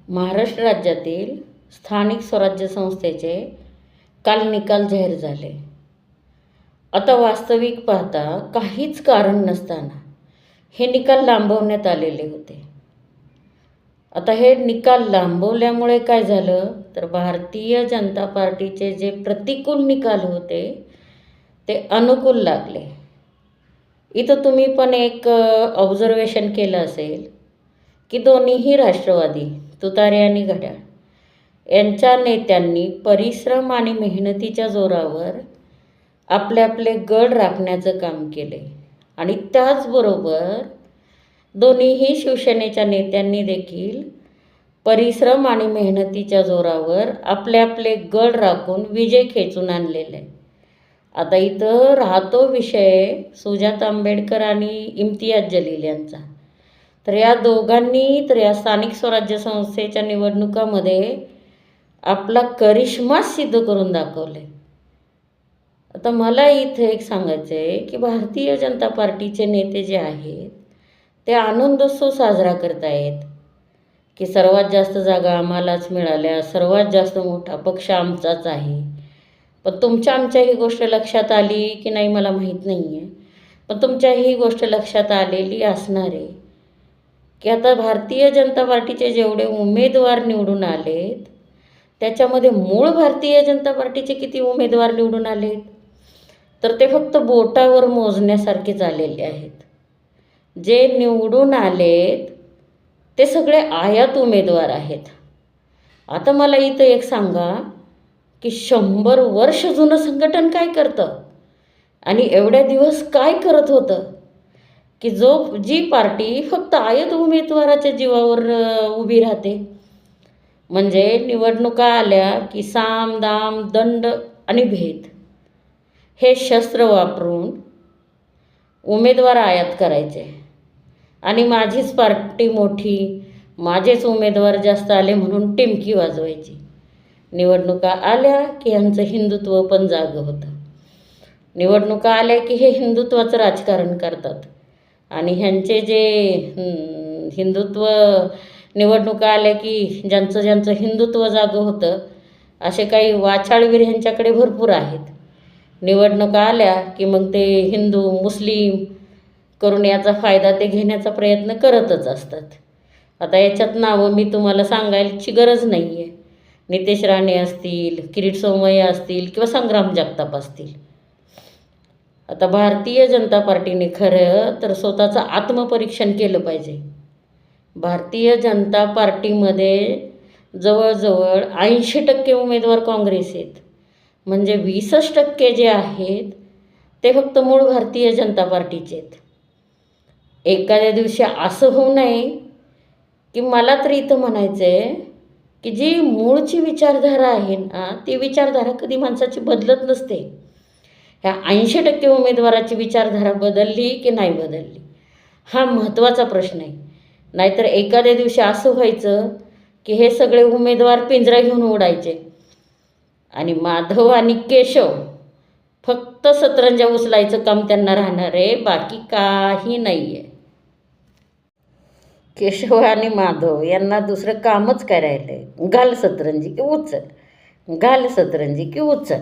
महाराष्ट्र राज्यातील स्थानिक स्वराज्य संस्थेचे काल निकाल जाहीर झाले. आता वास्तविक पाहता काहीच कारण नसताना हे निकाल लांबवण्यात आलेले होते. आता हे निकाल लांबवल्यामुळे काय झालं तर भारतीय जनता पार्टीचे जे प्रतिकूल निकाल होते ते अनुकूल लागले. इथं तुम्ही पण एक ऑब्झर्वेशन केलं असेल की दोन्हीही राष्ट्रवादी तुतारी आणि घड्याळ यांच्या नेत्यांनी परिश्रम आणि मेहनतीच्या जोरावर आपले आपले गड राखण्याचं काम केले आणि त्याचबरोबर दोन्हीही शिवसेनेच्या नेत्यांनी देखील परिश्रम आणि मेहनतीच्या जोरावर आपले आपले गड राखून विजय खेचून आणलेले आहे. आता इथं राहतो विषय सुजाता आंबेडकर आणि इम्तियाज जलील यांचा. तर या दोघांनी तर या स्थानिक स्वराज्य संस्थेच्या निवडणुकामध्ये आपला करिश्मा सिद्ध करून दाखवले. आता मला इथे एक सांगायचं आहे की भारतीय जनता पार्टीचे नेते जे आहेत ते आनंदोत्सव साजरा करत आहेत की सर्वात जास्त जागा आम्हालाच मिळाल्या, सर्वात जास्त मोठा पक्ष आमचाच आहे. पण तुमच्या आमच्या ही गोष्ट लक्षात आली की नाही मला माहीत नाही आहे, पण तुमच्या ही गोष्ट लक्षात आलेली असणार आहे की आता भारतीय जनता पार्टीचे जेवढे उमेदवार निवडून आलेत त्याच्यामध्ये मूळ भारतीय जनता पार्टीचे किती उमेदवार निवडून आलेत तर ते फक्त बोटावर मोजण्यासारखेच आलेले आहेत. जे निवडून आलेत ते सगळे आयात उमेदवार आहेत. आता मला इथं एक सांगा की 100 वर्ष जुनं संघटन काय करतं आणि एवढ्या दिवस काय करत होतं की जी पार्टी फक्त आयात उमेदवाराच्या जीवावर उभी राहते. म्हणजे निवडणुका आल्या की साम दाम दंड आणि भेद हे शस्त्र वापरून उमेदवार आयात करायचे आणि माझीच पार्टी मोठी, माझेच उमेदवार जास्त आले म्हणून टिमकी वाजवायची. निवडणुका आल्या की ह्यांचं हिंदुत्व पण जागं होतं. निवडणुका आल्या की हे हिंदुत्वाचं राजकारण करतात आणि ह्यांचे जे हिंदुत्व निवडणुका आल्या की ज्यांचं हिंदुत्व जागं होतं असे काही वाचाळवीर ह्यांच्याकडे भरपूर आहेत. निवडणुका आल्या की मग ते हिंदू मुस्लिम करून याचा फायदा ते घेण्याचा प्रयत्न करतच असतात. आता याच्यात नावं मी तुम्हाला सांगायची गरज नाही आहे. नितेश राणे असतील, किरीट सोमय्या असतील किंवा संग्राम जगताप असतील. आता भारतीय जनता पार्टीने खरं तर स्वतःचं आत्मपरीक्षण केलं पाहिजे. भारतीय जनता पार्टीमध्ये जवळजवळ 80% उमेदवार काँग्रेस आहेत. म्हणजे 20% जे आहेत ते फक्त मूळ भारतीय जनता पार्टीचे आहेत. एखाद्या दिवशी असं होऊ नये की मला तर इथं म्हणायचं आहे की जी मूळची विचारधारा आहे ना ती विचारधारा कधी माणसाची बदलत नसते. ह्या 80% उमेदवाराची विचारधारा बदलली की नाही बदलली हा महत्त्वाचा प्रश्न आहे. नाहीतर एखाद्या दिवशी असं व्हायचं की हे सगळे उमेदवार पिंजरा घेऊन उडायचे आणि माधव आणि केशव फक्त सतरंजा उचलायचं काम त्यांना राहणार आहे, बाकी काही नाही आहे. केशव आणि माधव यांना दुसरं कामच काय राहिलं आहे, घाल सतरंजी की उचल, घाल सतरंजी की उचल.